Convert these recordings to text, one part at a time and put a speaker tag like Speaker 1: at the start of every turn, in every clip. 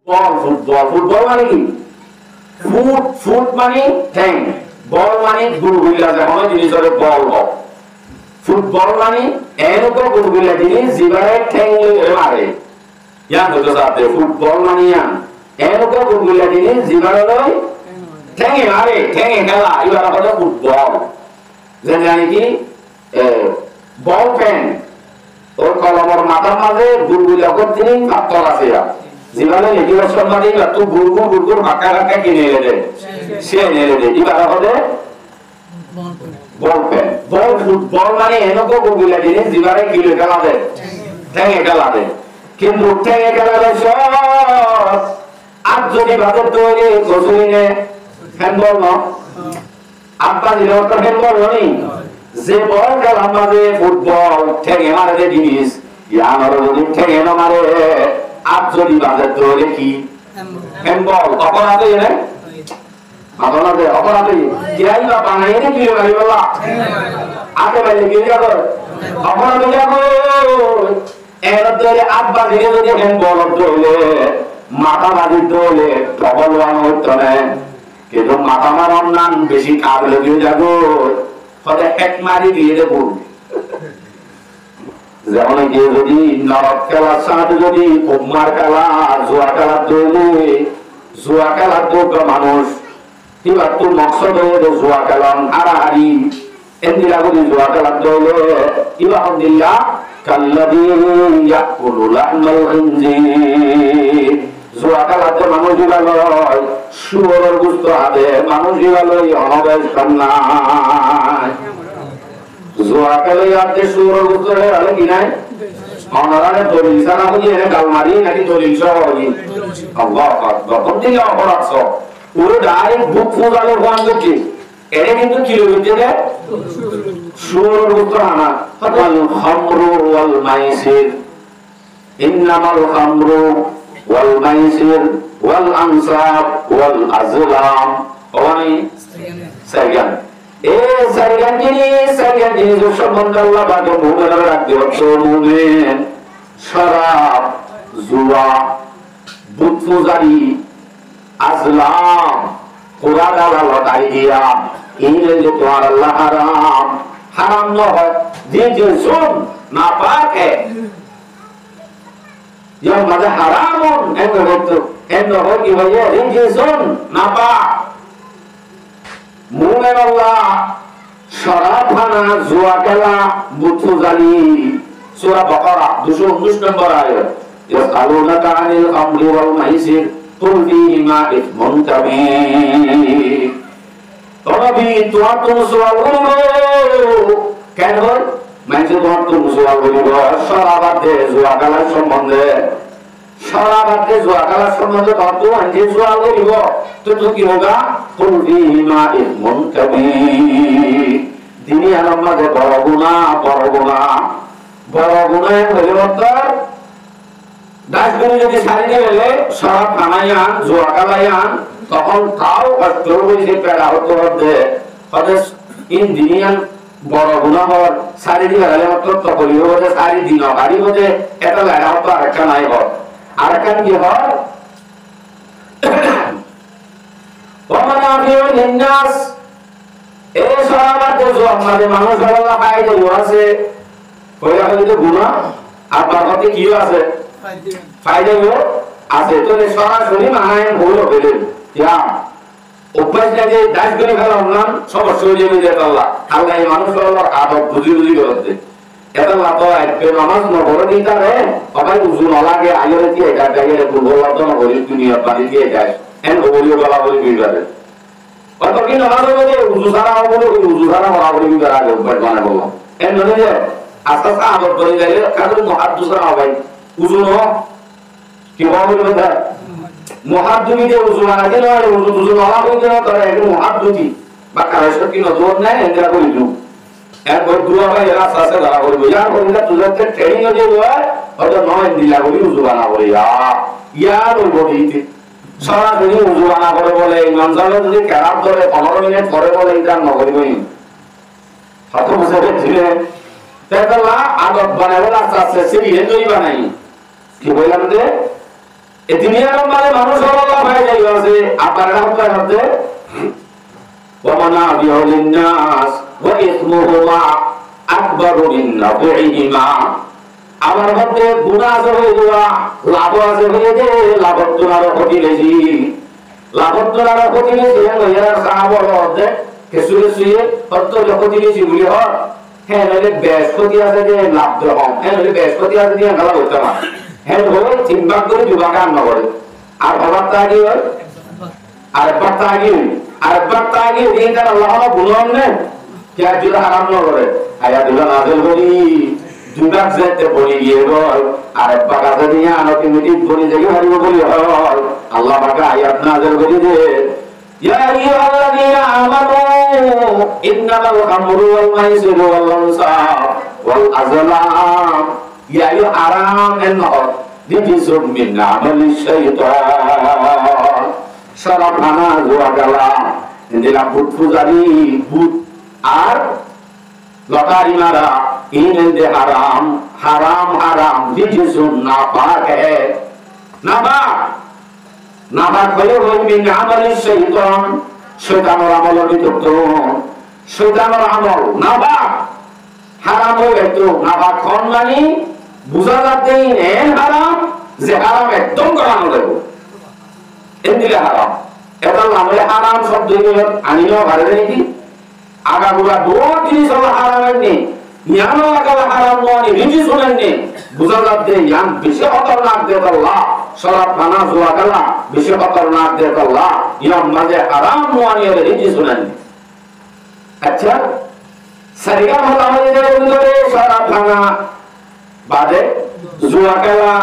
Speaker 1: Football football মানে কি foot foot মানে ঠ্যাং বল মানে গুলগুলা যেমন জিনিসের বল ফুটবল মানে এরকম গুলগুলা জিনিস যেভাবে ঠ্যাং মারে ইয়ান হতো সাথে ফুটবল মানে ইয়ান এরকম গুলগুলা জিনিস যেভাবে ঠ্যাঙে মারে ঠ্যাঙে খেলা এবার হলো ফুটবল যেন জানি কি বল পেন ওর কলমের মাথার মাঝে গুলগুলা করতে পাত্তর আছে যেভাবে নেতিবাচক মানে তো গুলগুল গুলগুল হাঁকা হাঁকা কিনে এনে দেয় সে এনে এনে দেয় এবার হবে বল পেন বল ফুটবল মানে এনকো গুলগুলা জিনিস যেভাবে কিলো খেলা দেয় ঠ্যাঙে খেলা দেয় কিন্তু ঠ্যাঙে খেলা দেয় সব আর যদি ভাতের তৈরি কচুরিনে হ্যান্ডবল ন আব্বা দিলে তো হ্যান্ডবল নই যে বল খেলা মাঝে ফুটবল ঠ্যাঙে মারে দে জিনিস ইয়ানোর যদি ঠ্যাঙে না মারে আর যদি ভাতের তৈরি কি হ্যান্ডবল অপরাধ এনে অপরাধ কিরাই বা বানাই নে কি গাড়ি বলা আগে বাইরে কি যাবো অপরাধ যাবো এর ধরে আব্বা দিলে যদি হ্যান্ডবল ধরলে মাথা বাজি ধরলে প্রবল হতো না কিন্তু মাথা মারার নাম বেশি কাজ লেগে যাবো হলে এক মারি দিয়ে দেবো যেমন গিয়ে যদি নরক খেলার সাথে যদি কুমার খেলা জুয়া খেলার ধরলে জুয়া খেলার যোগ্য মানুষ এবার তোর মকসদ হয়ে জুয়া খেলাম হারাহারি এমনিরা যদি জুয়া খেলার ধরলে ইবাহুল্লাহ কাল্লাযী ইয়াকুলু লাহমাল খিনজির জুয়া খেলাতে মানুষ ভালো শুয়োরের গোশত হাতে মানুষ ভালো অনবেশ খান্নায় জুয়া খেলে আজকে শুয়োরের গোশত হলে কি নাই অনারানে দলিল সানা বুঝি এনে গালমারি নাকি দলিল সহ হই আল্লাহ আকবার বদিলে অপরাধ সব ওরে ডাইরেক্ট বুক ফুজালে ভয় করছে এরে কিন্তু কিলোমিটারে শুয়োরের গোশত আনা আল খামরু ওয়াল মাইসির ইন্নামাল খামরু ওয়াল মাইসির ওয়াল আনসাব ওয়াল আজলাম ওয়ানি সাইগান এই সাইগান জিনিস সম্বন্ধে আল্লাহ পাকে মুমিনরা রাখতে হচ্ছে মুমিন শরাব জুয়া বুত পূজারি আজলাম কোরআন আল্লাহ আইডিয়া এই যে তোমার আল্লাহ হারাম হারাম না হয় যে শুন না পাকে yang maza haramun endo hoki hoye rijizun napa mu'min Allah sharabhana jua kela butu zali surah Baqarah 219 নম্বর ayat yas'alunaka 'anil khamri wal maisir qul fihima ithmun kabir তবে তোমার তো সওয়াল করব কেন মানুষ তোমার তো সওয়াল করব শরাবাতে জুয়া খেলার সম্বন্ধে শরাবাতে জুয়া খেলার সম্বন্ধে তো আনছে সওয়াল করব তো কি হোগা কুল ফিহিমা ইসমুন কাবীর দিনী আলমাতে বড় গুনাহ হলে মত ডাস্টবিনে যদি সারিয়ে গেলে শরাব খানায়ান জুয়া খেলায়ান তখন তাও কষ্ট হইছে পেড়া হতে হতে হদেস ইন দিনিয়ান বড় গুনাহ হওয়ার সারি দিয়ে গেলে মাত্র তকলি হতে সারি দিন গাড়ি হতে এটা লাগা হতো আরেকটা নাই হয় আরেকটা কি হয় ওমানাফিউ লিন্নাস এই সরাবাতে আমাদের মানুষ আল্লাহ ফায়দা আছে কইরা হইতে গুনাহ আর বাবাতে কি আছে ফায়দা আছে তো সরাসরি মানায় হলো বলেন ইয়া অভ্যাস লাগে দাস করে ফেলা নাম সমস্যা হয়ে যাবে যে আল্লাহ আল্লাহ এই মানুষ আল্লাহর আদব বুঝি করতে এটা লাভ একবে নামাজ নগর দিতে রে সবাই উজু না লাগে আইরে দিয়ে যায় গায়ে বললা তো না বলি দুনিয়া পানি দিয়ে যায় এন বলিও বলা বলি বিগারে কত কি নামাজ বলে উজু সারা বলে উজু সারা বলা বলি বিগারে আগে অভ্যাস বানায় বললাম এন নলে যে আস্তে আস্তে আদব করে গেলে কারণ মুহাদ্দিস না ভাই উজু ন কি বলবো বন্ধা মুহাদ্দিস দিয়ে উজু না গেলে আর উজু না হইতে না তারা একদম মুহাদ্দিস বা কারণ কি নজর নাই এন্দ্রা কইলু একবার দুয়া ভাই রাস্তা আছে ধরা করব ইয়ার বলিলা তুজাতে ট্রেনিং হয়ে যায় হয়তো নয় দিলা বলি উজু বানা বলি ইয়ার ওই বডিতে সারা দিন উজু বানা করে বলে ইমাম সাহেব যদি কেরাত ধরে 15 মিনিট পরে বলে এটা নগরিবই হাতে বসে ছিলে তাহলে আদত বানাবে রাস্তা আছে সিঁড়ি হেঁটেই বানাই কি বললাম যে এই দুনিয়ার মানে মানুষ আল্লাহ ভাই যাই আছে আপনারা আপনারা হাতে ومنافع للناس وإثمهما أكبر من نفعهما আমার মধ্যে গুনাহ আছে হয়ে যাওয়া লাভ আছে হয়ে যে লাভত্তরার ক্ষতি বেশি লাভত্তরার ক্ষতি বেশি এর সাহাবর মধ্যে কিছু কিছু অত ক্ষতি বেশি বলি হয় হ্যাঁ নইলে বেশ ক্ষতি আছে যে লাভ রকম হ্যাঁ নইলে বেশ ক্ষতি আছে দিয়ে খেলা করতে না হ্যাঁ হয়ে তিন ভাগ করে দুভাগ রান্না করে আর বাবার তা কি হয় আরেকবার তাগি দিন তার আল্লাহ বললাম না কি আর যদি হারাম না করে আয়াতুল্লাহ নাযিল করি দুবার যেতে পড়ে গিয়ে বল আরেকবার কাছে নিয়ে আনটিমিটি বলি যে হারিব বলি হয় আল্লাহ পাক আয়াত নাযিল করি দে ইয়া আইয়ুহাল্লাযীনা আমানু ইন্নামাল খামরু ওয়াল মাইসিরু ওয়াল আনসাব ওয়াল আযলাম ইয়া আরাম এন্নহর রিজিসুম মিন আমালিশ শাইতান সারা ভানা জোয়া গেলা দিলা ভূত পূজারি ভূত আর লটারি মারা ইনদে হারাম হারাম হারাম রিজিসুন নাপাক হ্যায় নাপাক হয়ে হই মিন আমালিশ শাইতান শয়তানের আমল বিতক্ত শয়তানের আমল নাপাক হারাম হয়ে তো নাপাক কোন মানে বুঝা যাচ্ছে এই হারাম যে হারাম একদম করানো লাগবে এদিকে হারাম এটা নামে হারাম শব্দ আনিলেও পারে নাকি আগাগুলা বহুত জিনিস হলো হারামের নেই ইয়ানো আগালা হারাম নয় রিজি শোনেন নেই বুঝা যাচ্ছে ইয়ান বেশি খতরনাক দেখ আল্লাহ সরাব খানা জোয়া গেলা বেশি খতরনাক দেখ আল্লাহ ইয়ান মাঝে হারাম নয় রিজি শোনেন আচ্ছা সারিগা হলো আমাদের ভিতরে সরাব খানা বাদে জোয়া গেলা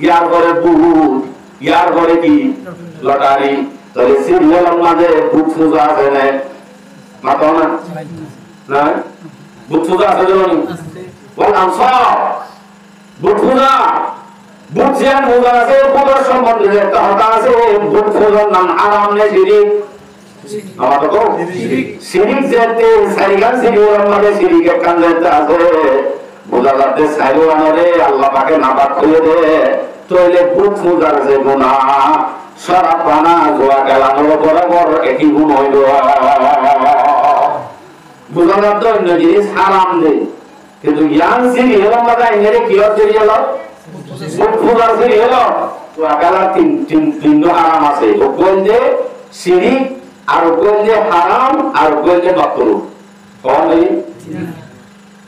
Speaker 1: ইয়ার পরে বহুত ইয়ার পরে কি লটারি তাহলে সিরিয়ালের মাঝে ভূত পূজা আছে না মাতো না না ভূত পূজা আছে জানি বললাম সব ভূত পূজা ভূত জিয়ান পূজা আছে পূজার সম্বন্ধে একটা কথা আছে ভূত পূজার নাম আরাম নে শিরিক আমার তো শিরিক যেতে সারিগান সিরিয়ালের মাঝে শিরিক কান যেতে আছে বোঝা যাচ্ছে সাইরানরে আল্লাহ পাকে নাপাক করে দে তোইলে ভূত পূজার যে গুনাহ সারা পানা জোয়া গেলানোর বরাবর একই গুণ হইল বুঝা যাচ্ছে অন্য জিনিস হারাম নেই কিন্তু জ্ঞান সিরি হলো মাথা এনে কি হচ্ছে এলো ভূত পূজার সিরি হলো জোয়া গেলার তিন হারাম আছে কইল যে শিরিক আর কইল যে হারাম আর কইল যে মাকরুহ কোন এই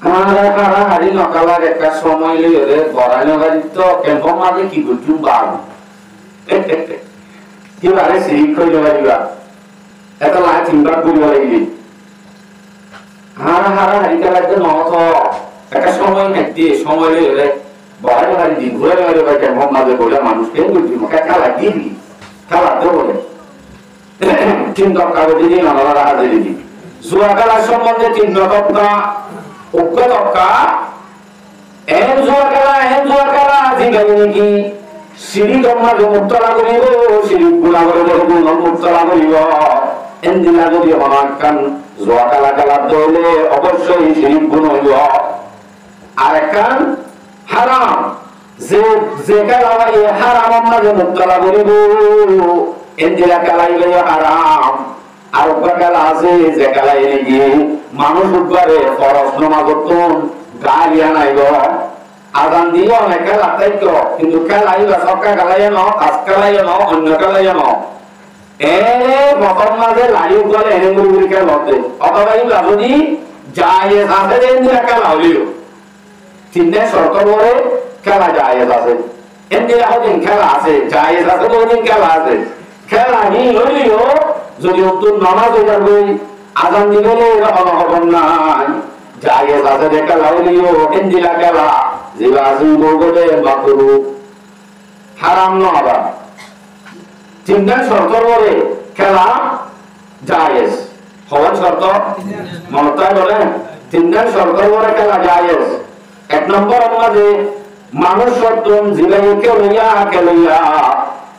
Speaker 1: হারা হারি নকালার একটা সময় লইলে বড়াইনো গাড়ি তো কেমন মাঝে কি করছু বাদ কি বারে শিরিক কইলো গাড়িবা এটা লাই তিনবার কইলো লাগি হারা হারি কালাতে নথ একটা সময় নেতি সময় লইলে বড়াইনো গাড়ি দিন ঘুরে গেলে ভাই কেমন মাঝে বলে মানুষ কেন করছু মকা খেলা দিবি খেলা তো বলে তিন টকা দিদি নলারা হাজির দিদি জুয়া খেলার সম্বন্ধে তিন টকা উক্কা এন জোয়া খেলা জিগাই নাকি সিঁড়ি তোমরা মুক্তলা করিব সিঁড়ি গুলা করে গুণ মুক্তলা করিব এন দিলা যদি হনাকান জোয়া খেলা খেলার দলে অবশ্যই সিঁড়ি গুণ হইব আর একখান হারাম যে খেলা হারাম আমরা যে মুক্তলা করিব এন দিলা খেলাইলে হারাম আর খেলা আছে যে খেলাই নাকি মানুষ উঠবারে ফরজ নামাজ গালিয়া নাইব আজান দিও অনেক খেলা তাইতো কিন্তু খেলাইবা সবকা খেলাইয়া ন কাজ খেলাইয়া ন অন্য খেলাইয়া ন মতন মাঝে লাইভ গলে এনে মুড়ি খেলা হতে অথবা ইলা যদি যায় আছে এনে খেলা হলিও তিনটে শর্ত পরে খেলা যায় আছে এনে হদিন খেলা আছে যায় আছে দুদিন খেলা আছে খেলা নি হলিও যদি অন্তর নামাজ হয়ে যাবে আজান দিলে এরকম খবর নাই যাই আছে দেখা লাউলিও এন্দিলা খেলা যেবা আজি বলবে মাকরু হারাম না আবার তিনটা শর্ত পরে খেলা জায়েজ হওয়ার শর্ত মনতায় বলে তিনটা শর্ত পরে খেলা জায়েজ এক নম্বর আমাদের মানুষ শর্ত জিলাই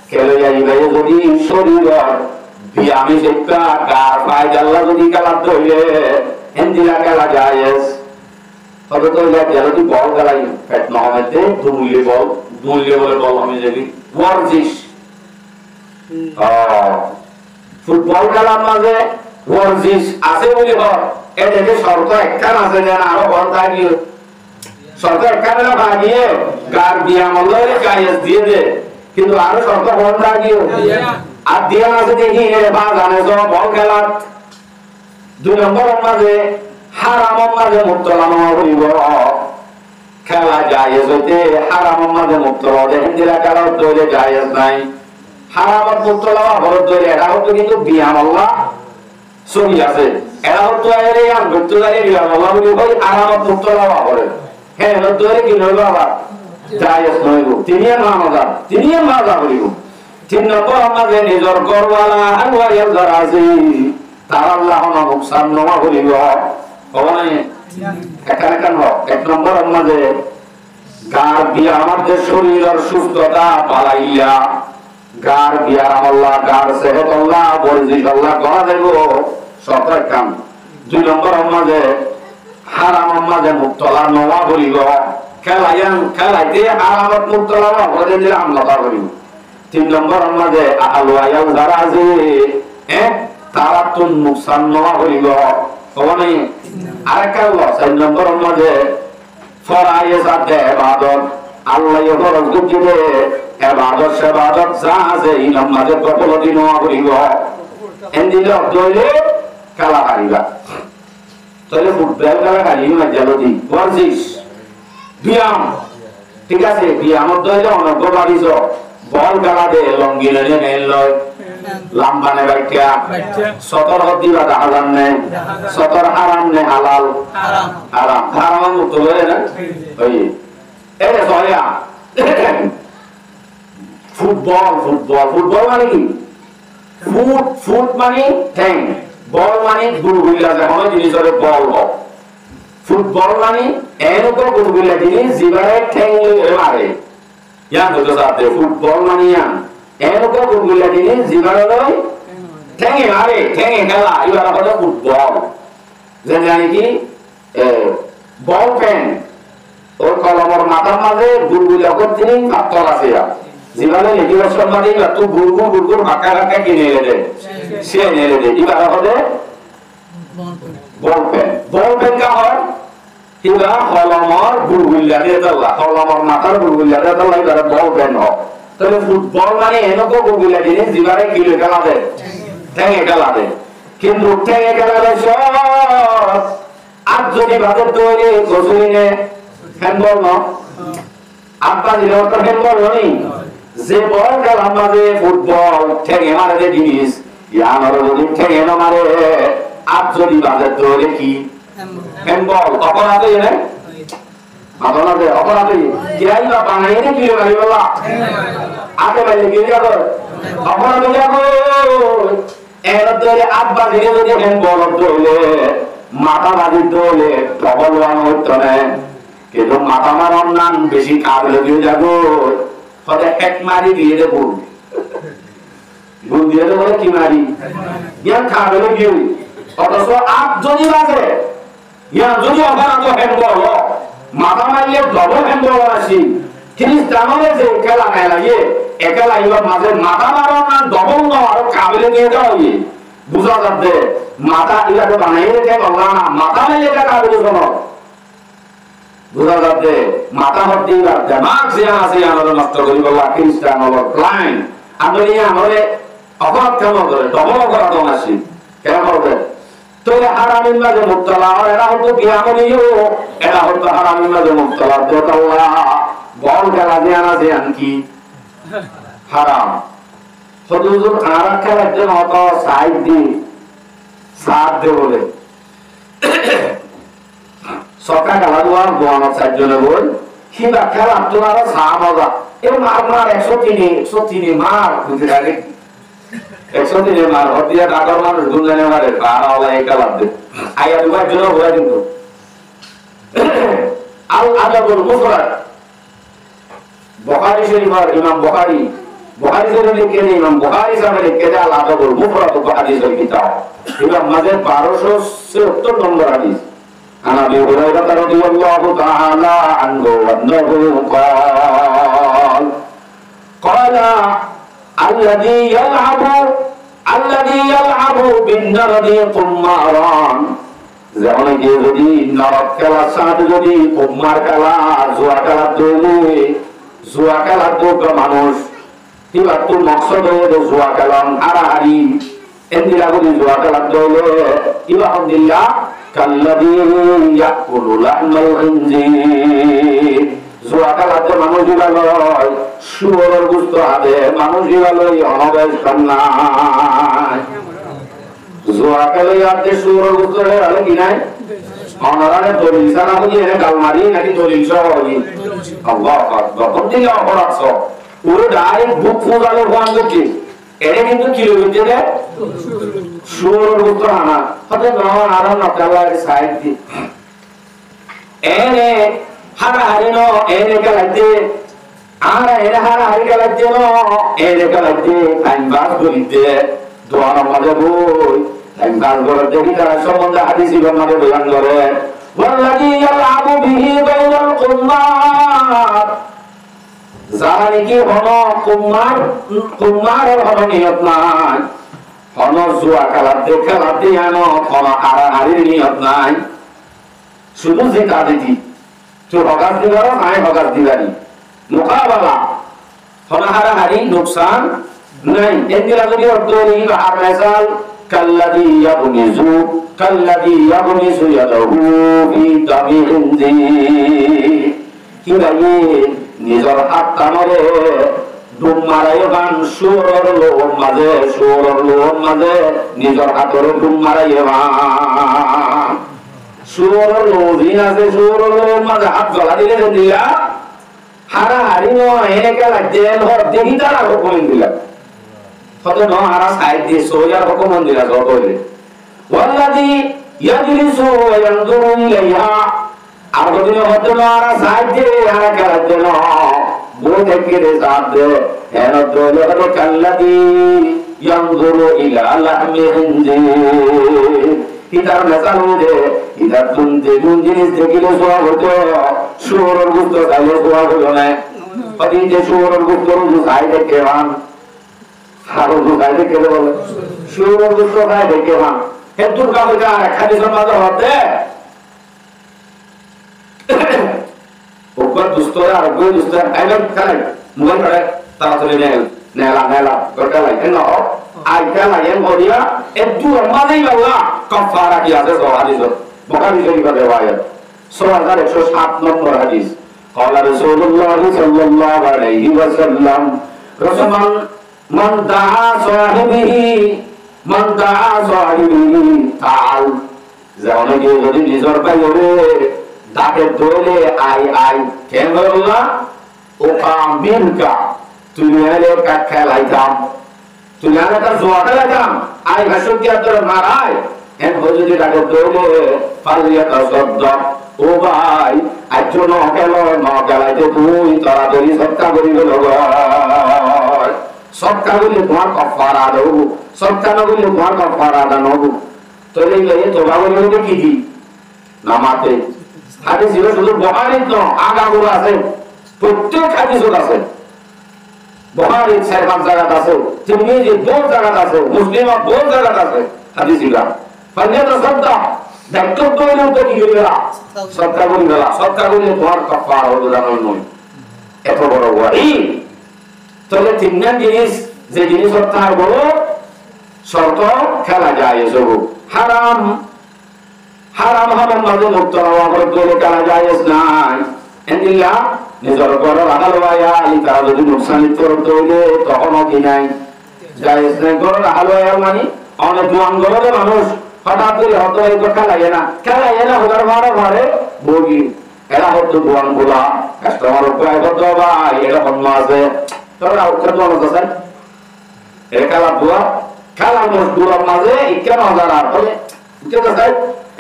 Speaker 1: খেলইয়া ইবাই যদি শরীর আমি সেটা গার পায় আল্লাহ যদি খেলা ধরলে হিন্দিলা খেলা জায়েজ তবে তো যদি বল খেলাই পেট নহমেতে দুমূল্যে বলে বল আমি যদি ওয়ারজিশ ফুটবল খেলার মাঝে ওয়ার্জিস আছে বলি হয় এটাকে সরকার একখান আছে যেন আরো বড় থাকিও সরকার একখান ভাগিয়ে গার বিয়াম গাইস দিয়ে দে কিন্তু আরো সরকার বড় থাকিও আর দিয়া আছে দেখি বা জানে বল খেলার 2 নম্বরের মাঝে হারামের মাঝে মুক্তলানো হইব খেলা জায়েজ হইতে হারামের মাঝে মুক্তলা দেখেন দিলা খেলা তৈরি জায়েজ নাই হারামত মুক্তলা হরত তৈরি এটা হতো কিন্তু বিয়াম আল্লাহ সহি আছে এরা হতো এর এই আনবর্তদারি বিয়াম আল্লাহ বলি ভাই হারামত মুক্তলা করে হ্যাঁ হতো তৈরি কি হইব আবার জায়েজ নইব তিনি মাযা বলিব 3 নম্বর মাঝে নিজর গরওয়ালা আনওয়ারিয়াল জারাজি তার আল্লাহ না নুকসান নওয়া বলিব ওখানে একান হোক 1 নম্বর মাঝে গার বিয়া আমাদের শরীরের সুস্থতা বাড়াইয়া গার বিয়া আল্লাহ গার সেহত আল্লাহ বরজিশ আল্লাহ করা দেব সরকার কাম 2 নম্বর মাঝে হারাম মাঝে মুক্তলা নওয়া বলিব খেলাইতে হারামত মুক্তলা বলে দিলে আমলা করিব 3 নম্বর মাঝে আলওয়ায়া যারা আছে তারা তো নুকসান নওয়া করিব ওখানে আরেকটা 4 নম্বর মাঝে ফরায়েজ আছে ইবাদত আল্লাহ ফরজ দিবে ইবাদত সেবাদত যা আছে ইলম মাঝে প্রবলতি নওয়া করিব এন্দিলে অদলে খেলা হারিবা তাহলে ফুটবল খেলা হারিয়ে না জলদি ওয়ার্জিস ব্যায়াম ঠিক আছে ব্যায়ামত দইলে অনগ্য বাড়িছ বল খেলা দে লঙ্গিলে নেন লয় লাম্বানে বাইটা সতর দিবা হালাল নে সতর হারাম নে হালাল হারাম মুক্ত হয়ে না ওই এরে সয়া ফুটবল মানে কি ফুট মানে ঠ্যাং বল মানে গুলগুলা যখন জিনিসের বল ফুটবল মানে এরকম গুলগুলা জিনিস জিবারে ঠ্যাং মারে ইয়ান হতো সাথে ফুটবল মানে ইয়ান এরকম গুলগুলা জিনিস জিবারে লয় ঠ্যাঙে মারে ঠ্যাঙে খেলা এবার হলো ফুটবল যেন জানি কি বল পেন ওর কলমের মাথার মাঝে গুলগুলা করছিনি পাত্তর আছে জিবারে লেগিবেশন মানে তো গুলগুল বাঁকা বাঁকা কিনে এলে সে এনে দে এবার হলো বল পেন কা হয় কিবা কলমর গুলগুলা দিয়ে দাল্লা কলমের মাথার গুলগুলা দিয়ে দাল্লা এবার বল পেন হয় তাহলে ফুটবল মানে এরকম গুলগুলা জিনিস জিবারে কিলে খেলা দেয় ঠ্যাঙে খেলা দেয় কিন্তু ঠ্যাঙে খেলা দেয় সব আর যদি ভাতের তৈরি গসুলিনে হ্যান্ডবল ন আব্বা দিলে ওটা হ্যান্ডবল নই যে বল খেলার মাঝে ফুটবল ঠ্যাঙে মারে যে জিনিস ইয়ানোর যদি ঠ্যাঙে ন মারে আর যদি ভাতের তৈরি কি হ্যান্ডবল অপরাধ এনে অপরাধ কিরাই বা বানাই কি গাড়ি বলা আগে বাইরে কি যাবো অপরাধ যাবো এর ধরে আব্বা দিকে যদি হ্যান্ডবল ধরলে মাথা বাজি ধরলে প্রবল ওয়ান হইতো না কিন্তু মাথা মারার নাম বেশি কাবলে দিয়ে যাবো হয়তো এক মারি দিয়ে দেবো গুল দিয়ে দেবো কি মারি ইয়ান কাবলে কি অথচ আপ যদি বাজে ইয়ান যদি অপরাধ হ্যান্ডবল মাথা মারলে ডবল হ্যান্ডবল আসি খ্রিস্টানরে যে খেলা নাই লাগে একেলা এবার মাঝে মাথা মারো না ডবল না আরো কাবলে নিয়ে যাও বুঝা যাচ্ছে মাথা এটাকে বানাই রেখে বললাম না মাথা মারলে এটা কাবলে শোনো বুঝা যাচ্ছে মাথা ভর্তি দেমাগ যে আছে আমাদের নষ্ট করি বললা খ্রিস্টান হলো ক্লাইন্ট আমি আমাদের অপরাধ কেন করে ডবল অপরাধ আসি কেন করবে তো হারামের মাঝে মুক্তলা এরা হতো বিয়ামনিও এরা হতো হারামের মাঝে মুক্তলা দোতাল্লাহ বল খেলা দেয়া না দেয়ান কি হারাম হুজুর আর খেলার জন্য অত সাইড দি সাথ দে বলে সকা খেলা দেওয়ার বোয়ানোর চারজনে বল কিবা খেলা তোমার সা মজা এ মার 103 মার বুঝে আগে 103 মার হতিয়া ডাকর মানুষ দুজনে মারে বারাওয়ালা এই খেলা দে আয়া দুবার জন্য হয়ে কিন্তু আল আদাবুল মুফরাদ বুখারী শরীফের ইমাম বুখারী শরীফ লিখে দেন ইমাম বুখারী সাহেব লিখে দেন আল আদাবুল মুফরাদ হাদিসের কিতাব ইমাম মাঝে 1276 নম্বর হাদিস আন আবি হুরায়রা রাদিয়াল্লাহু তাআলা আনহু আন্নাহু قال الذي يلعب بالنرد قماران যেমন যে যদি নরক খেলা সাথে যদি কুমার খেলা জুয়া খেলা দৌড়ে জুয়া খেলা দৌড় মানুষ এবার তোর মকসদ হয়ে জুয়া খেলাম হারাহারি এন্দিরা যদি জুয়া খেলা দৌড়ে ইবাহুল্লাহ কাল্লাযী ইয়াকুলু লাহমাল খিনজির জুয়া খেলাতে মানুষ লয় শুয়োরের গোশত হাতে মানুষ লয় অনবেশ খান্নায় জুয়া খেলে আজকে শুয়োরের গোশত হলে কি নাই অনারানে দলিল সারা বুঝি এনে গালমারি নাকি দলিল সহ হই আল্লাহ আকবার প্রতি অপরাধ সব ওরে ডাইরেক্ট বুক ফুজালো ভয়ান করছে এনে কিন্তু কিলোমিটারে শুয়োরের গোশত আনা হতে নন আর নকালার সাইড দি এনে হারাহারি ন এনে খেলাতে আর এনে হারাহারি খেলাতে ন এনে খেলাতে টাইম পাস করিতে দোয়ার মাঝে বই টাইম পাস করার দেখি তারা সম্বন্ধে হাদিস ইবামে বয়ান করে ওয়াল্লাযী ইয়ালআবু বিহি বাইনাল কুম্মার যারা নাকি হলো কুম্মারের হলো নিয়ত নাই হলো জুয়া খেলাতে আনো হলো হারাহারির নিয়ত নাই শুধু জিকা দিতি তো হগার দিবারও নাই হগার দিবারি মুকাবালা হলো হারাহারি নুকসান নাই এদিরা যদি অর্থ নেই আর মেসাল কাল্লাযী ইয়াগমিসু ইয়াদাহু ফি দামিল ইনজির কি ভাই নিজের হাত টানরে ডুব মারাই গান সুরের লোহর মাঝে নিজের হাতরে ডুব মারাই গান সুরের লোহিন আছে সুরের লোহর মাঝে হাত জ্বলা দিলে দিলা হারাহারি নয় এনে লাগছে ধর দেখি তারা হুকুম দিলা কত ন হারা সাইড দিয়ে সোয়ার হুকুম দিলা যত হইলে ওয়াল্লাযী ইয়াজলিসু ওয়া ইয়ানজুরু ইলাইহা আর যদি হতে না হারা সাইড দিয়ে হারা খেলাতে না বই থেকে রে সাথ দে এন দলে হলো কাল্লাযী ইয়ানজুরু ইলা লাহমি খিনজির ইদার মেসাল দে ইদার তুনতে কোন জিনিস দেখিলে সোয়া হতো শুয়োরের গোশত খাইলে সোয়া হলো না পতি যে শুয়োরের গোশত রুজু খাই দেখে মান আর রুজু খাই দেখে বলে শুয়োরের গোশত খাই দেখে মান হেতুর কাছে আর খালি সমাজ হতে ওপর দুস্তরা আর গো দুস্তরা আইলেন খাই মোবাইল করে তাড়াতাড়ি নেলা করতে লাগে না আই খেলা এম বলিয়া একটু মাঝেই বাবা কাফারা কি আছে হাদিস বুখারী শরীফে riwayat 6107 নম্বর হাদিস قال رسول الله صلى الله عليه وسلم رسمان من دعا صاحبه تعال জানো যে যদি নিজর ভাই হবে তাকে দোলে আই কেন বললা ও কামিলকা তুমি এলে কা খেলাইতাম তুমি এলে কা জোয়া খেলাইতাম আই ভাষণ কি তোর মারাই এন হজুরি তাকে দোলে ফালিয়া তাসাদ্দাক ও ভাই আজও ন খেলাইতে তুই তাড়াতাড়ি সৎকার করিবে লগয় সৎকার করলে তোমার কাফারা দেব সৎকার না করলে তোমার কাফারা দেব তোর এই লাগে তোবা বলে কি দি নামাতে হাদিস ছিল শুধু বুখারী তো আগাগুলো আছে প্রত্যেক হাদিসত আছে বুখারী 4-5 জায়গাত আছে তিরমিজি 2 জায়গাত আছে মুসলিম 2 জায়গাত আছে হাদিসগুলো পাঞ্জে তো সদা দেখতো তো তো কি করিলা সদকা করিলে তোমার কাফারা হবে জানো নয় এত বড় ওয়াহি তবে তিনটা জিনিস যে জিনিস তার বড় শর্ত খেলা যায় এসব হারাম হারাম মাঝে মুক্ত হওয়া করে খেলা যায় নাই এন্দিলা নিজের ঘর রাখাল ভাইয়া তারা যদি নুকসান করতে হইলে তখনও কি নাই জায়েজ নাই ঘর রাখাল ভাইয়া মানে অনেক জোয়ান ঘরের মানুষ হঠাৎ করে হতো এই খেলায় না হবার ঘরে বগি এরা হতো জোয়ান গুলা কাস্টমার উপায় করতে ভাই এরকম আছে তোরা উৎখাত আছে এর খেলা দোয়া খেলা মজদুরের মাঝে কেন হাজার আর বলে ঠিক আছে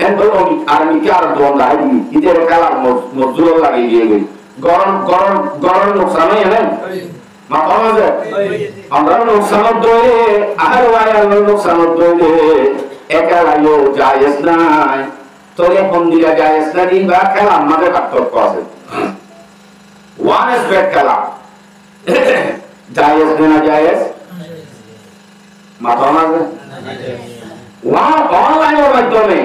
Speaker 1: এন বল আর আমি কি আর দোয়া লাগি ইদের খেলা মজদুর লাগি গিয়ে গই গরম নুকসান হয় না মা বাবা আমরা নুকসান দোলে আর ভাই আল্লাহ নুকসান দোলে একা লাগলো জায়েজ নাই তোরে ফোন দিলা জায়েজ না দিবা খেলা আমাদের পার্থক্য আছে ওয়ান এসপেক্ট খেলা জায়েজ না জায়েজ মাথা না অনলাইনের মাধ্যমে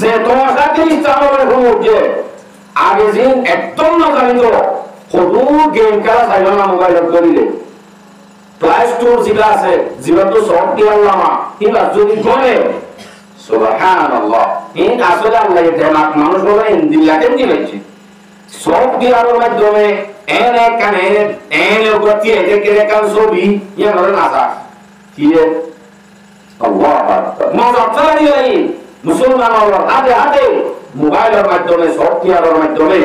Speaker 1: যে তোমার সাথে ইসলামের যে আগে যে একদম না জানিত সদু গেম খেলা চাইল না মোবাইলত করিলে প্লে স্টোর যেটা আছে যেটা তো সফটওয়্যার নামা কিংবা যদি গলে সুবহানাল্লাহ এই আসলে আল্লাহ দেমাক মানুষ বলে দিল্লাকে দিয়েছে সফটওয়্যারের মাধ্যমে এনে কানে এনে গতি একে কান ছবি ইয়া ধরে না আসা কি আল্লাহ আকবার মজা চালাই মুসলমান হলো হাতে হাতে মোবাইলের মাধ্যমে সফটওয়্যারের মাধ্যমে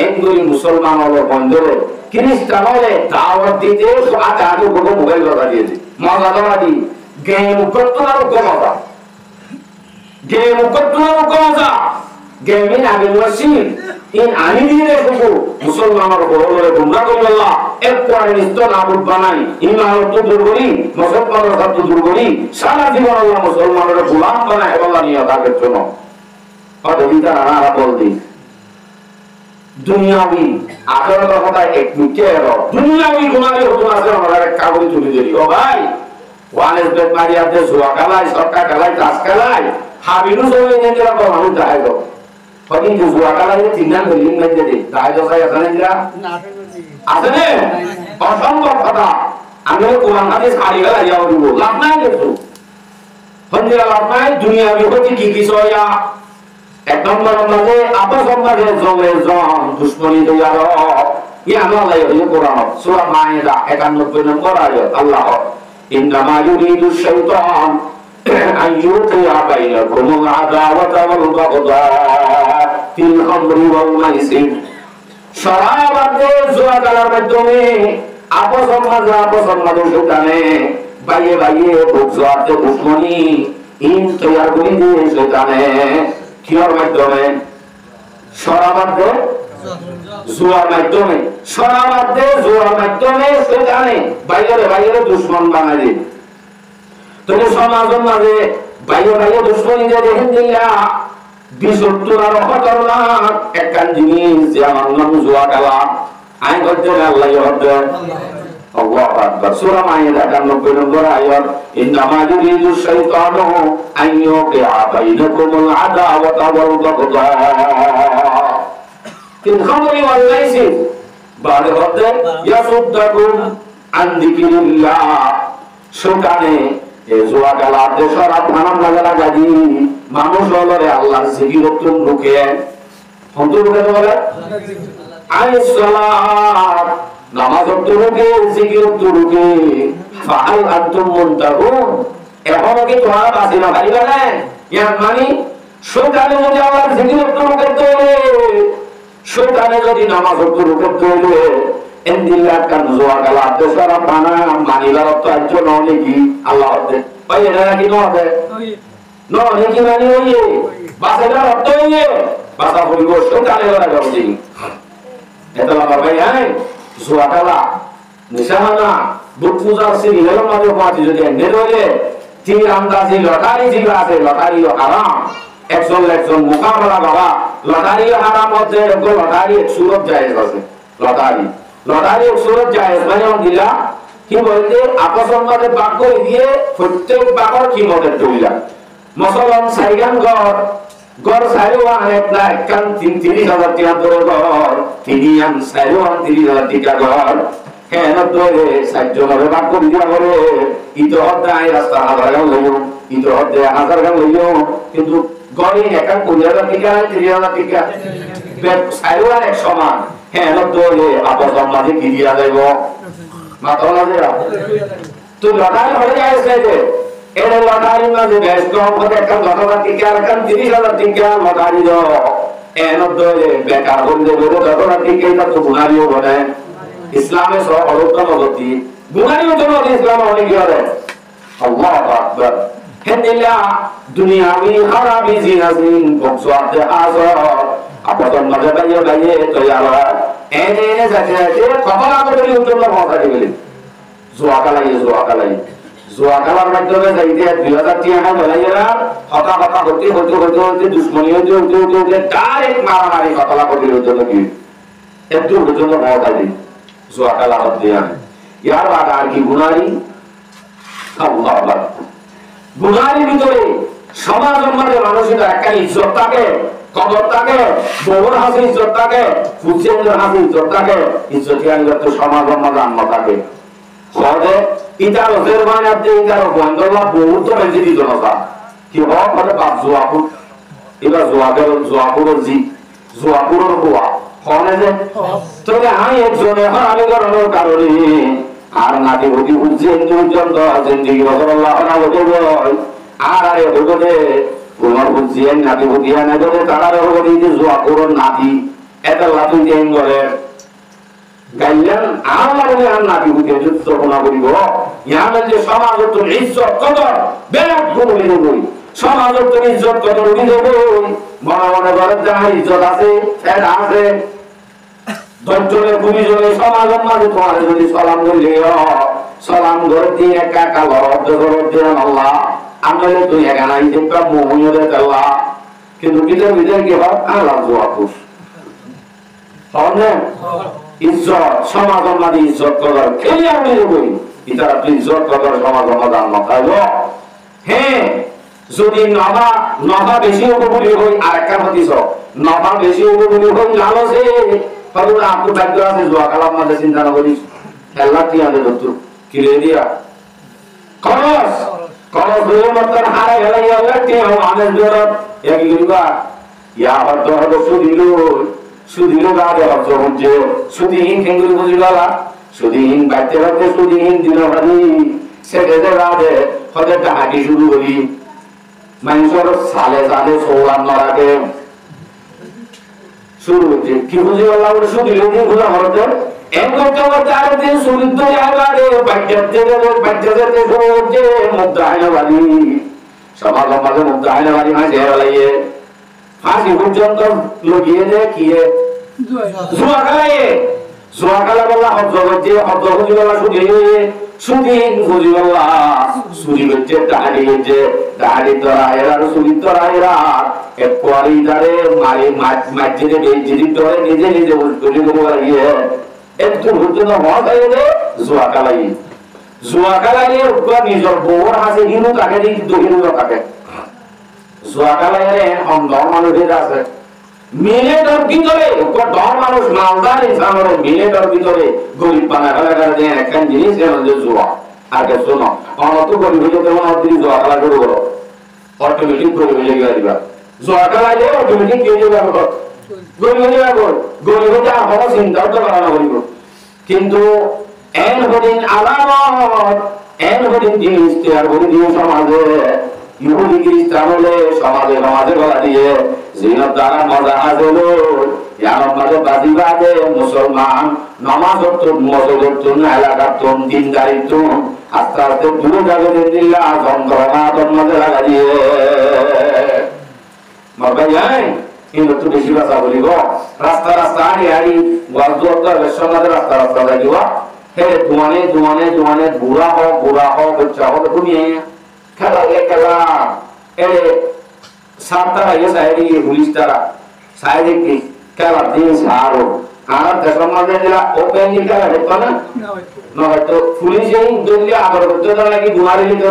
Speaker 1: একদুই মুসলমান হলো বন্ধরে খ্রিস্টান হলে দাওয়াত দিতে হাতে হাতে বড় মোবাইল লাগা দিয়েছে মজা দেওয়া দি গেম করতে না মজা গেম করতে না মজা গেমিন আগে ওয়াসিল ইন আনি দিয়ে দেখো মুসলমানের বড় বড় গুমরা করল্লাহ এক পরে নিস্ত নাবুদ বানাই ইমান তো দূর করি মুসলমানের সাথে দূর করি সারা জীবন আল্লাহ মুসলমানের গোলাম বানায় আল্লাহ নিয়ে তাদের জন্য অদবিতা আরা বলদি দুনিয়াবি আখেরাতের কথা এক মিনিটে এরো দুনিয়াবি গুনাহে হতো আছে আমাদের কাগজ তুলে দিই ও ভাই ওয়ানেস বেট মারিয়াতে জুয়া খেলায় সরকার খেলায় তাস খেলায় হাবিলু সবাই নিয়ে গেল মানুষ যায় তো কদিন জুয়া খেলায় তিনটা বিল্ডিং মেজে দিই তাই তো সাই আছে না আছে না অসম্ভব কথা আমি কোরআন হাদিস হারিয়ে গেল ইয়া বলব লাভ নাই কিছু হন্দিরা লাভ নাই দুনিয়াবি হতে কি কি সয়া এক নম্বর মাঝে আপস সমাজে জমে জম দুশ্মনী তৈয়ার ইয়া আল্লাহ এই কোরআন সূরা মাইদা 91 নম্বর আয়াত আল্লাহ ইন্নামা ইউরিদু শাইতান আন ইউকিয়া বাইনাকুম আদাওয়াতা ওয়াল বাগদা ফিল খামরি ওয়াল মাইসির শরাবাতে জুয়া খেলার মাধ্যমে আপস সমাজে শয়তানে বাইয়ে বাইয়ে বুঝাতে দুশ্মনী ইন তৈয়ার করে দিয়ে শয়তানে কিয়ার মাধ্যমে শরাবাতে জুয়ার মাধ্যমে শরাবাতে জুয়ার মাধ্যমে শয়তানে বাইরে বাইরে দুশ্মন বানায় তবে সমাজের মাঝে বাইরে বাইরে দুশ্মনী যে দেখেন দিল্লা বিশুদ্ধ আর খতরনাক একখান জিনিস যে আমার নাম জুয়া খেলা আইন করতে আল্লাহ হতে আল্লাহু আকবার সূরা মাইদা 91 নম্বর আয়াত ইন্নামা ইউরিদু শাইতানু আন ইউকিআ বাইনাকুমুল আদাওয়াতা ওয়াল বাগদা ফিল খামরি ওয়াল মাইসির বারে হতে ইয়াসুদ্দাকুম আন যিকিরিল্লাহ শয়তানে এই জুয়া খেলা দেশরা নানান লাগা দি মানুষ হলরে আল্লাহর জিকির করতে ঢুকে হতে বলে আইস সালাত নামাজ পড়তে রুকে জিকির করতে রুকে ফাআল আনতুম মুনতাহুন এখন কি তোমরা বাসি না পারিবা না ইয়ার মানে শয়তানে যদি আল্লাহর জিকির করতে রুকে তোলে শয়তানে যদি নামাজ পড়তে রুকে তোলে এন্দিল্লাহ কান জুয়া খেলা দেশরা বানা মানিলার তো একজন নাকি আল্লাহ হতে ভাই এটা কি নয় no neki mani hoye basela otto hoye basa bolibo shotale wala gauji eta la babai hai zuatala nishana butpujar se nilelo made pati jodi nerole tir andazi lotari jigla ase lotari lo haram ekjon mukabala baba lotari haram hote eko lotari surat jaiz ase lotari surat jaiz mane dilla কি বলতে আপসর মধ্যে ভাগ করে দিয়ে প্রত্যেক বাকর কি মধ্যে তুইলা মসলন সাইগান গর সাইওয়ান একটা কান 30,000 টাকা ধরে গর তিনিয়ান সাইওয়ান 30,000 টাকা গর কেন ধরে সাইজনের ভাগ করে দিয়া করে ইতো হদায় রাস্তা হাজার গান লইও ইতো হদায় হাজার গান লইও কিন্তু গরি একা 20,000 টাকা 30,000 টাকা সাইওয়ান এক সমান কেন ধরে আপসর মধ্যে কি দিয়া যাইব মাথা লাগেরা তো লটারি হয়ে যাচ্ছে যে এর লটারি মাঝে ব্যস্ত হবে একটা লটারি টিকা রাখেন 30,000 টাকা লটারি দাও এর দলে বেকার বন্ধে বড় লটারি টিকা এটা তো গুনারিও বলে ইসলামে সব অরুত্তম গতি গুনারিও জন্য ইসলাম অনেক করে আল্লাহু আকবার হেদিলা দুনিয়াবি খারাপি জিনাজিন বক্সওয়াতে আযর আপতন মাঝে বাইয়ে বাইয়ে তৈয়ার এনে যাতে কপাল আগের জন্য কথা দিবেন জুয়া খেলার মাধ্যমে যাইতে 2000 টাকা বলাইরা হতা হতে দুশ্মনী হতে ডাইরেক্ট মারামারি কপাল আগের জন্য কি একটু জন্য কথা দিই জুয়া খেলা হতে ইয়ার বাদ আর কি গুনারি আল্লাহ গুনাহের ভিতরে সমাজের মাঝে মানুষের একটা ইজ্জত থাকে, কদর থাকে, বউর হাসি ইজ্জত থাকে, ফুসেনের হাসি ইজ্জত থাকে, ইজ্জত তো সমাজের মাঝে আন্না থাকে। সহজে ইটার ওদের মানে আপনি ইটার বন্ধলা বহুত তো বেশি দিত না কি হওয়া মানে বাপ জোয়াপুর এবার জোয়াপুরের জি জোয়াপুরের বোয়া হনে যে তবে আমি একজনে আমি করানোর কারণে আর নাতি ভুতি বুঝছে পর্যন্ত জিন্দিগি বছর আল্লাহ না হতে বল আর আরে হতে তোমার বুঝছি নাতি ভুতি না করে তারা বলি যে জোয়াপুরের নাতি এত লাঠি দিয়ে করে গাইলেন আমার আর নাতি ভুতি যুদ্ধপনা করিব ইয়ামের যে সমাজত ইজ্জত কদর বেশ গুণ হয়ে বই সমাজত ইজ্জত কদর উঠে বই মনে মনে করে যার ইজ্জত আছে ফের আছে 10 জনে 20 জনে সমাজের মাঝে তোমার যদি সালাম করলে সালাম করে দিয়ে একা একা লড়তে করতে আল্লাহ আমলে তুই এখানে দেখবা মোহনীয় আল্লাহ কিন্তু ভিতর ভিতরে কি হয় আল্লাহ জোয়াপুস ইজ্জত সমাজের মাঝে ইজ্জত কদর খেলে আমি বই ইতারা তুই ইজ্জত কদর সমাজের মাঝে আল্লাহ তাইব হ্যাঁ যদি নফা বেশি উপকূলী হই আর একটা হতিস নফা বেশি উপকূলী হই লালসে তবে আপনি বাধ্য আছে জোয়া কালাম মাঝে চিন্তা না করিস খেলা কি আনে দত্তর কিনে দিয়া খরচ খরচ হয়ে মতন হারে গেলে কি আনের বেরত এক গরিবা ইয়া হয়তো হয়তো সুদিল গাড়ে হচ্ছে হচ্ছে সুদিহীন খেঙ্গুরি বুঝিবালা সুদিহীন বাড়তে বাড়তে সুদিহীন দিল ভাবি সে গেছে রাধে হয়তো একটা হাঁটি শুরু করি মানুষের সালে সালে সৌলাম নড়াকে শুরু হচ্ছে কি বুঝি বললাম সুদিল দিন খোঁজা হতে এক করতে করতে আরো দিন সুরিদ্ধ যাবারে বাচ্চাতে বাচ্চাতে শুরু হচ্ছে মুগ্ধ আয়না বাড়ি সমাজ মাঝে মুগ্ধ আয়না বাড়ি মাঝে বেলাইয়ে ফাঁসি পর্যন্ত লগিয়ে দেয় কি জুয়া খেলা বললা হজ করছে হজ খুঁজি বললা সুদিন খুঁজি বললা সুরি হচ্ছে দাঁড়ি হচ্ছে দাঁড়ি তোরা এরা সুরি তোরা এরা এক কোয়ারি দাঁড়ে মারি মাঝে বেঞ্চিরি ধরে নিজে নিজে তৈরি করে লাগিয়ে একটু পর্যন্ত হজ হয়ে যায় জুয়া খেলাইয়ে নিজের বউর হাসি হিন্দু তাকে হিন্দু থাকে জুয়া খেলাইয়ে অন্ধ মানুষের আছে মিলেটার ভিতরে ডর মানুষ মালদার ইনসানের মিলেটার ভিতরে গরিব পানা খেলা খেলা দেয় একখান জিনিস যে জুয়া আগে শোনো অনত গরিব হইলে তেমন অতি জুয়া খেলা শুরু করো অটোমেটিক গরিব হয়ে গিয়ে দিবা জুয়া খেলাইলে অটোমেটিক কে যাবে গরিব হয়ে যাবে গরিব হয়ে যাওয়ার কোনো চিন্তাও তো করা না করিব কিন্তু এন হদিন আলামত এন হদিন জিনিস তৈরি করে দিয়ে সমাজে ইহুদি খ্রিস্টান হলে সমাজে গলা দিয়ে জিনত দ্বারা মজা হাজলো ইয়ার মাঝে বাজি বাজে মুসলমান নামাজ মসজিদ এলাকার দিনদারিত্ব আস্তে আস্তে দূরে যাবে দিল্লা যন্ত্রণা মাঝে লাগা দিয়ে মরবাই যায় কিন্তু একটু বেশি ভাষা বলিব রাস্তা রাস্তা হাড়ি সমাজে রাস্তা রাস্তা লাগিব হে ধুমানে বুড়া হোক বাচ্চা হোক ঘুমিয়ে খেলা খেলা সাতটা ইয়ে সাইডে পুলিশ তারা সাইডে কি খেলা দিন সারো আর দেশের মাঝে দিলা ওপেন খেলা হতো না নয়তো পুলিশেই দলীয় আদর করতে দেয় নাকি গুনারি লিখতে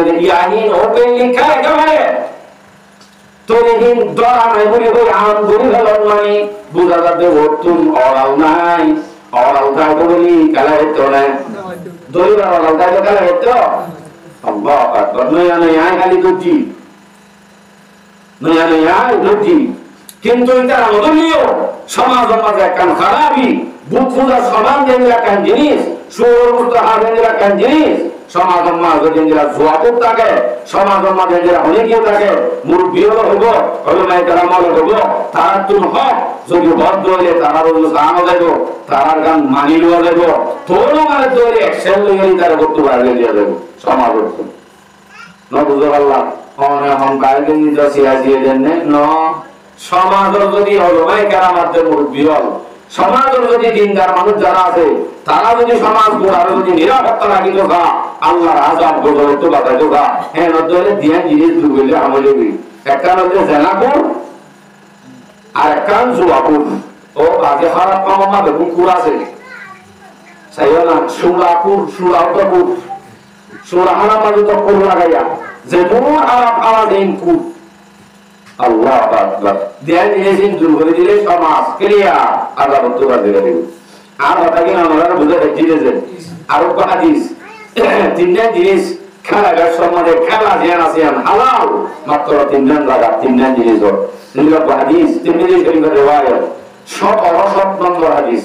Speaker 1: দেয় ইয়াহি ওপেন খেলা একেবারে তোরহীন দরা নাই বলে ওই আম গরি খেলার মানে বুঝা যাবে ওতুম অরাল নাই অরাল থাকতো বলি খেলা হতো না দলীয় অরাল থাকতো খেলা হতো আল্লাহ আকবার নয়া নয়া খালি দুটি নয়া নয়া দুটি কিন্তু এটা অদলীয় সমাজের মাঝে একখান খারাপই বুধ পূজার সমান যেগুলা একখান জিনিস সুর মুস্তাহার যেগুলা একখান জিনিস সমাজের মাঝে যেগুলা জোয়াপুর থাকে সমাজের মাঝে যেগুলা অনেকেও থাকে মুরব্বী হইব হলমাই তারা মল হইব তারা তুমি হক যদি বদ্ধ হইলে তারা রোজ গানও দেব তারার গান মানি লওয়া দেব তোরও মানে তৈরি একশন লইয়ে তারা করতে পারলে দিয়ে দেব সমাজ ন বুঝতে পারলাম এখন বাইরে নিজে সিয়াসিয়ে দেন ন সমাজের যদি হলমাই কেরামাতের মুরব্বী হল সমাজের যদি দিনদার মানুষ যারা আছে তারা যদি সমাজ গোড়ার যদি নিরাপত্তা লাগিত খা আল্লাহর আযাব গজবত বাতাইত খা হ্যাঁ নদলে দিয়া জিনিস দুর্বলে আমলে বি একটা নদলে জানাকুর আর একটা জুয়াকুর ও আগে খারাপ কামা বেগুন কুর আছে সাইও না সুরাকুর সুরাউতাকুর সুরাহানা মাঝে তো কোন লাগাইয়া যে দূর আরাপ আওয়াজ দেন কুট আল্লাহ আকবার দেন এসে দূর করে দিলে সমাজ ক্লিয়ার আল্লাহ তোরা দিয়ে দেবে আর কথা কি আমরা বুঝে দিয়েছে আর হাদিস তিনটা জিনিস খেলাঘাট সম্বন্ধে খেলা জ্ঞান আসিয়ান হালাল মাত্র তিনজন লাগা তিনজন জিনিস হাদিস তিনজন শরীফের রিওয়ায়াত 17 নম্বর হাদিস